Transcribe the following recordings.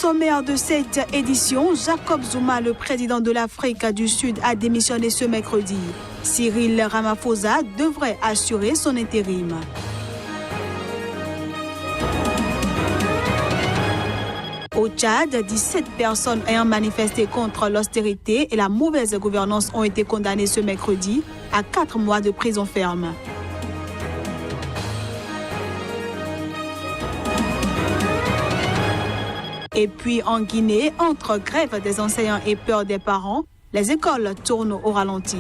sommaire de cette édition, Jacob Zuma, le président de l'Afrique du Sud, a démissionné ce mercredi. Cyril Ramaphosa devrait assurer son intérim. Au Tchad, 17 personnes ayant manifesté contre l'austérité et la mauvaise gouvernance ont été condamnées ce mercredi à 4 mois de prison ferme. Et puis en Guinée, entre grève des enseignants et peur des parents, les écoles tournent au ralenti.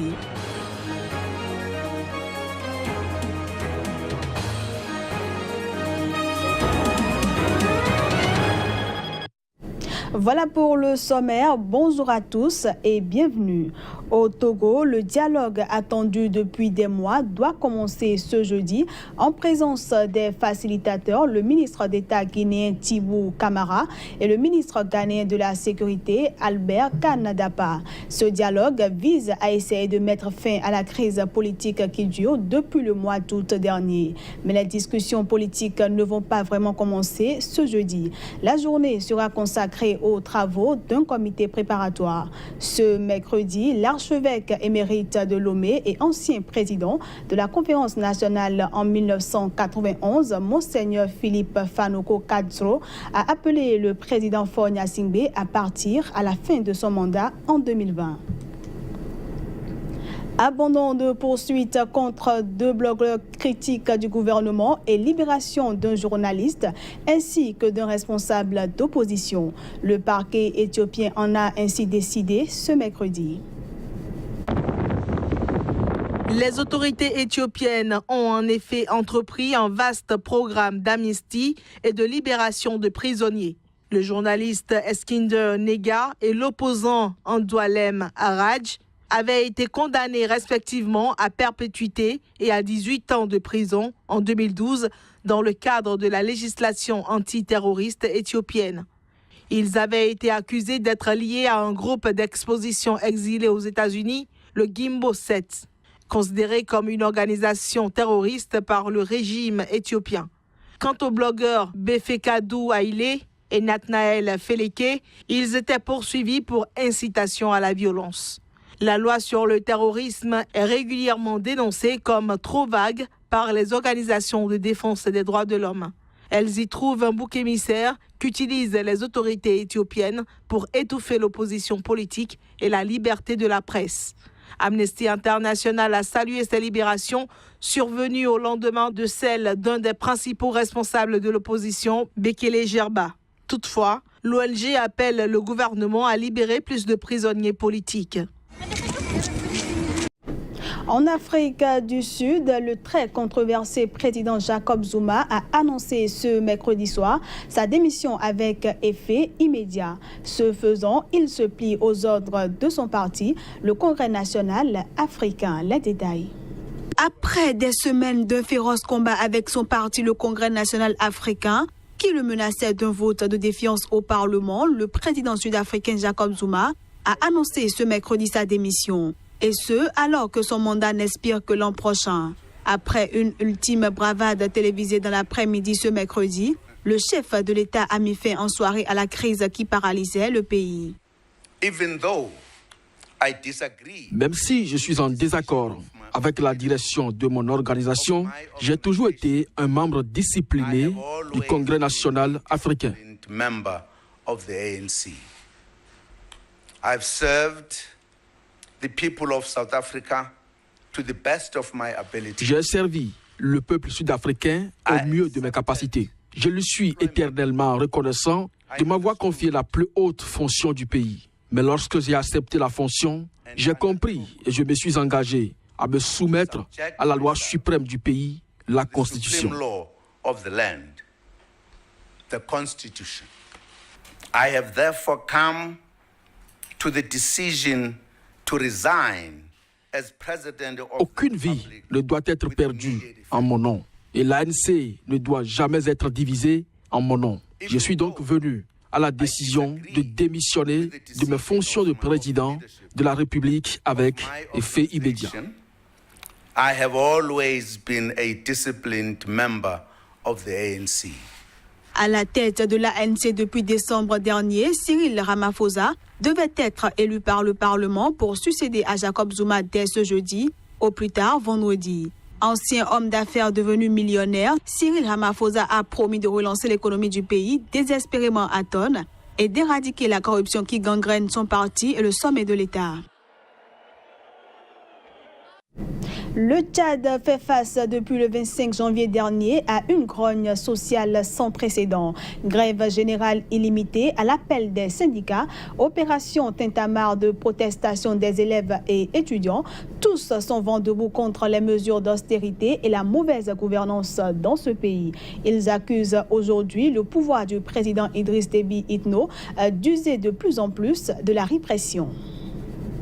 Voilà pour le sommaire. Bonjour à tous et bienvenue. Au Togo, le dialogue attendu depuis des mois doit commencer ce jeudi en présence des facilitateurs, le ministre d'État guinéen Tibou Camara et le ministre ghanéen de la Sécurité Albert Kanadapa. Ce dialogue vise à essayer de mettre fin à la crise politique qui dure depuis le mois d'août dernier. Mais les discussions politiques ne vont pas vraiment commencer ce jeudi. La journée sera consacrée aux travaux d'un comité préparatoire. Ce mercredi, l'archevêque émérite de Lomé et ancien président de la Conférence nationale en 1991, Monseigneur Philippe Fanoko Kadzro, a appelé le président Faure Gnassingbé à partir à la fin de son mandat en 2020. Abandon de poursuites contre 2 blogueurs critiques du gouvernement et libération d'un journaliste ainsi que d'un responsable d'opposition. Le parquet éthiopien en a ainsi décidé ce mercredi. Les autorités éthiopiennes ont en effet entrepris un vaste programme d'amnistie et de libération de prisonniers. Le journaliste Eskinder Nega et l'opposant Andualem Araj avaient été condamnés respectivement à perpétuité et à 18 ans de prison en 2012 dans le cadre de la législation antiterroriste éthiopienne. Ils avaient été accusés d'être liés à un groupe d'exposition exilé aux États-Unis, le Gimbo 7, considéré comme une organisation terroriste par le régime éthiopien. Quant aux blogueurs Befeqadu Haile et Nathanaël Feleke, ils étaient poursuivis pour incitation à la violence. La loi sur le terrorisme est régulièrement dénoncée comme trop vague par les organisations de défense des droits de l'homme. Elles y trouvent un bouc émissaire qu'utilisent les autorités éthiopiennes pour étouffer l'opposition politique et la liberté de la presse. Amnesty International a salué ces libérations survenues au lendemain de celle d'un des principaux responsables de l'opposition, Bekele Gerba. Toutefois, l'ONG appelle le gouvernement à libérer plus de prisonniers politiques. En Afrique du Sud, le très controversé président Jacob Zuma a annoncé ce mercredi soir sa démission avec effet immédiat. Ce faisant, il se plie aux ordres de son parti, le Congrès national africain. Les détails. Après des semaines d'un féroce combat avec son parti, le Congrès national africain, qui le menaçait d'un vote de défiance au Parlement, le président sud-africain Jacob Zuma a annoncé ce mercredi sa démission. Et ce, alors que son mandat n'expire que l'an prochain. Après une ultime bravade télévisée dans l'après-midi ce mercredi, le chef de l'État a mis fin en soirée à la crise qui paralysait le pays. Même si je suis en désaccord avec la direction de mon organisation, j'ai toujours été un membre discipliné du Congrès national africain. I've served the people of South Africa to the best of my ability. J'ai servi le peuple sud-africain au mieux de mes capacités. Je lui suis éternellement reconnaissant de m'avoir confié la plus haute fonction du pays. Mais lorsque j'ai accepté la fonction, j'ai compris et je me suis engagé à me soumettre à la loi suprême du pays, la Constitution. I have therefore come to the decision to resign as president of Aucune vie ne doit être perdue en mon nom et l'ANC ne doit jamais être divisée en mon nom. Je suis donc venu à la décision de démissionner de mes fonctions de président de la République avec effet immédiat. I have always been a disciplined member of the ANC. À la tête de l'ANC depuis décembre dernier, Cyril Ramaphosa devait être élu par le Parlement pour succéder à Jacob Zuma dès ce jeudi, au plus tard vendredi. Ancien homme d'affaires devenu millionnaire, Cyril Ramaphosa a promis de relancer l'économie du pays désespérément atone et d'éradiquer la corruption qui gangrène son parti et le sommet de l'État. Le Tchad fait face depuis le 25 janvier dernier à une grogne sociale sans précédent. Grève générale illimitée à l'appel des syndicats, opération tintamarre de protestation des élèves et étudiants. Tous sont vent debout contre les mesures d'austérité et la mauvaise gouvernance dans ce pays. Ils accusent aujourd'hui le pouvoir du président Idriss Déby Itno d'user de plus en plus de la répression.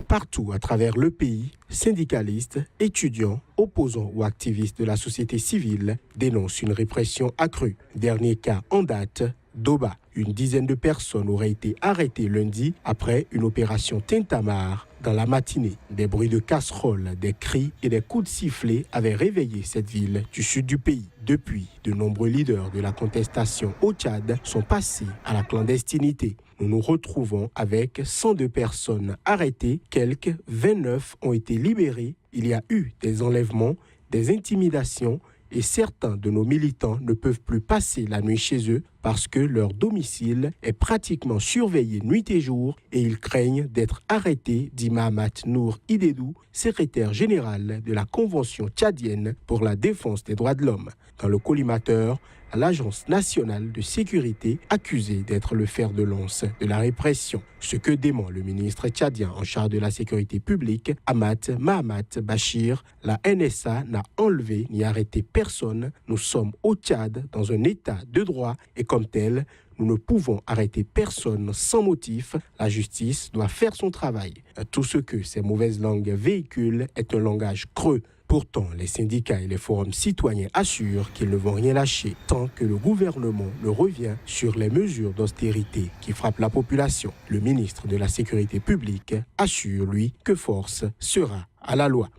Partout à travers le pays, syndicalistes, étudiants, opposants ou activistes de la société civile dénoncent une répression accrue. Dernier cas en date, Doba. Une dizaine de personnes auraient été arrêtées lundi après une opération tintamarre. Dans la matinée, des bruits de casseroles, des cris et des coups de sifflet avaient réveillé cette ville du sud du pays. Depuis, de nombreux leaders de la contestation au Tchad sont passés à la clandestinité. Nous nous retrouvons avec 102 personnes arrêtées, quelques 29 ont été libérés. Il y a eu des enlèvements, des intimidations et certains de nos militants ne peuvent plus passer la nuit chez eux parce que leur domicile est pratiquement surveillé nuit et jour et ils craignent d'être arrêtés, dit Mahamat Nour Idedou, secrétaire général de la Convention tchadienne pour la défense des droits de l'homme. Dans le collimateur, l'Agence nationale de sécurité accusée d'être le fer de lance de la répression. Ce que dément le ministre tchadien en charge de la sécurité publique, Ahmad Mahamat Bachir, la NSA n'a enlevé ni arrêté personne. Nous sommes au Tchad dans un état de droit et comme tel, nous ne pouvons arrêter personne sans motif. La justice doit faire son travail. Tout ce que ces mauvaises langues véhiculent est un langage creux. Pourtant, les syndicats et les forums citoyens assurent qu'ils ne vont rien lâcher tant que le gouvernement ne revient sur les mesures d'austérité qui frappent la population. Le ministre de la Sécurité publique assure, lui, que force sera à la loi.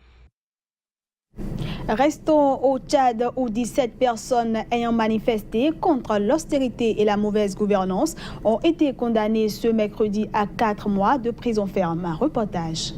Restons au Tchad où 17 personnes ayant manifesté contre l'austérité et la mauvaise gouvernance ont été condamnées ce mercredi à 4 mois de prison ferme. Reportage.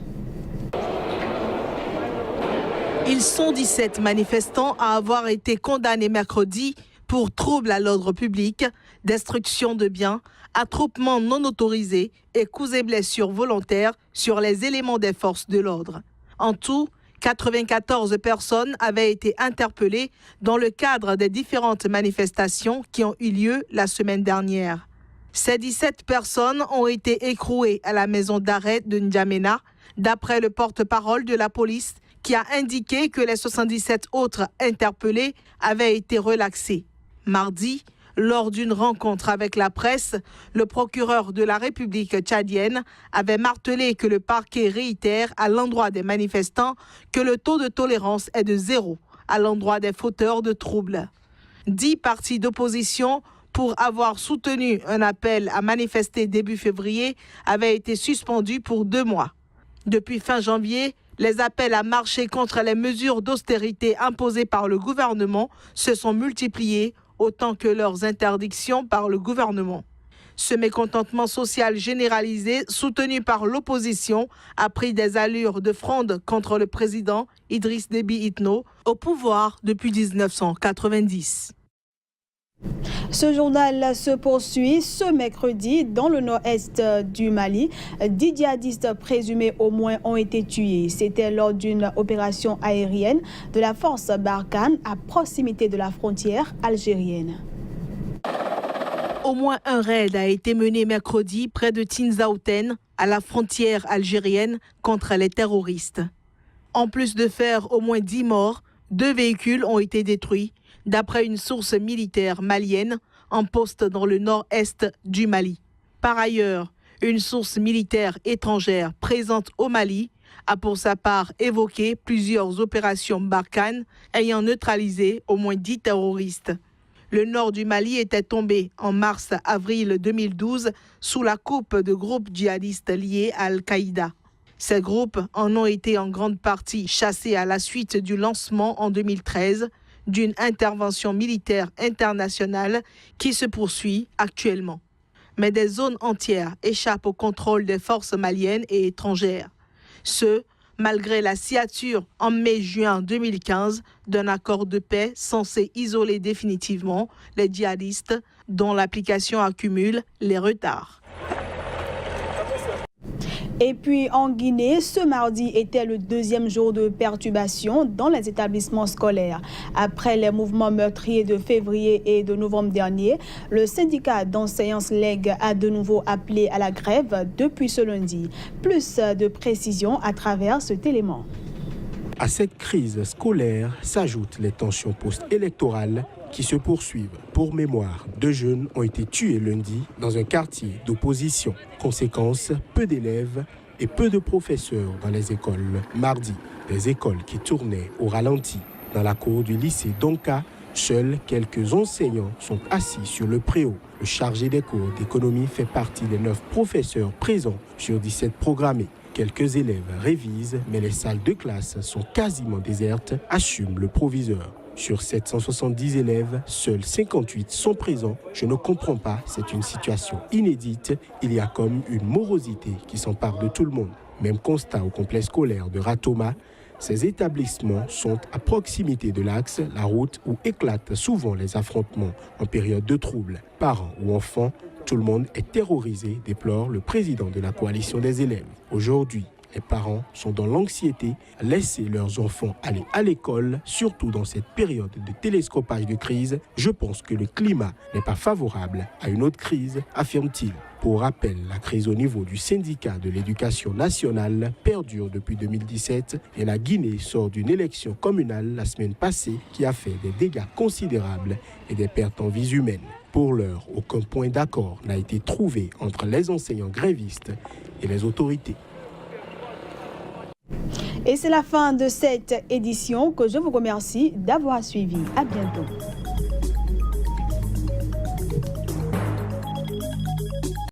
Ils sont 17 manifestants à avoir été condamnés mercredi pour trouble à l'ordre public, destruction de biens, attroupement non autorisé et coups et blessures volontaires sur les éléments des forces de l'ordre. En tout, 94 personnes avaient été interpellées dans le cadre des différentes manifestations qui ont eu lieu la semaine dernière. Ces 17 personnes ont été écrouées à la maison d'arrêt de N'Djamena, d'après le porte-parole de la police qui a indiqué que les 77 autres interpellés avaient été relaxés. Mardi, lors d'une rencontre avec la presse, le procureur de la République tchadienne avait martelé que le parquet réitère à l'endroit des manifestants que le taux de tolérance est de 0 à l'endroit des fauteurs de troubles. 10 partis d'opposition pour avoir soutenu un appel à manifester début février avaient été suspendus pour 2 mois. Depuis fin janvier, les appels à marcher contre les mesures d'austérité imposées par le gouvernement se sont multipliés, autant que leurs interdictions par le gouvernement. Ce mécontentement social généralisé, soutenu par l'opposition, a pris des allures de fronde contre le président Idriss Déby Itno, au pouvoir depuis 1990. Ce journal se poursuit ce mercredi dans le nord-est du Mali. 10 djihadistes présumés au moins ont été tués. C'était lors d'une opération aérienne de la force Barkhane à proximité de la frontière algérienne. Au moins un raid a été mené mercredi près de Tinzaouten, à la frontière algérienne, contre les terroristes. En plus de faire au moins 10 morts, 2 véhicules ont été détruits, d'après une source militaire malienne en poste dans le nord-est du Mali. Par ailleurs, une source militaire étrangère présente au Mali a pour sa part évoqué plusieurs opérations Barkhane ayant neutralisé au moins 10 terroristes. Le nord du Mali était tombé en mars-avril 2012 sous la coupe de groupes djihadistes liés à Al-Qaïda. Ces groupes en ont été en grande partie chassés à la suite du lancement en 2013 d'une intervention militaire internationale qui se poursuit actuellement. Mais des zones entières échappent au contrôle des forces maliennes et étrangères. Ce, malgré la signature en mai-juin 2015 d'un accord de paix censé isoler définitivement les djihadistes dont l'application accumule les retards. Et puis en Guinée, ce mardi était le deuxième jour de perturbation dans les établissements scolaires. Après les mouvements meurtriers de février et de novembre dernier, le syndicat d'enseignants SLEG a de nouveau appelé à la grève depuis ce lundi. Plus de précisions à travers cet élément. À cette crise scolaire s'ajoutent les tensions post-électorales qui se poursuivent. Pour mémoire, 2 jeunes ont été tués lundi dans un quartier d'opposition. Conséquence, peu d'élèves et peu de professeurs dans les écoles. Mardi, des écoles qui tournaient au ralenti. Dans la cour du lycée Donka, seuls quelques enseignants sont assis sur le préau. Le chargé des cours d'économie fait partie des 9 professeurs présents sur 17 programmés. Quelques élèves révisent, mais les salles de classe sont quasiment désertes, assume le proviseur. Sur 770 élèves, seuls 58 sont présents. Je ne comprends pas, c'est une situation inédite. Il y a comme une morosité qui s'empare de tout le monde. Même constat au complexe scolaire de Ratoma. Ces établissements sont à proximité de l'axe, la route où éclatent souvent les affrontements en période de trouble. Parents ou enfants, tout le monde est terrorisé, déplore le président de la coalition des élèves. Aujourd'hui, les parents sont dans l'anxiété, laisser leurs enfants aller à l'école, surtout dans cette période de télescopage de crise. Je pense que le climat n'est pas favorable à une autre crise, affirme-t-il. Pour rappel, la crise au niveau du syndicat de l'éducation nationale perdure depuis 2017 et la Guinée sort d'une élection communale la semaine passée qui a fait des dégâts considérables et des pertes en vies humaines. Pour l'heure, aucun point d'accord n'a été trouvé entre les enseignants grévistes et les autorités. Et c'est la fin de cette édition que je vous remercie d'avoir suivi. À bientôt.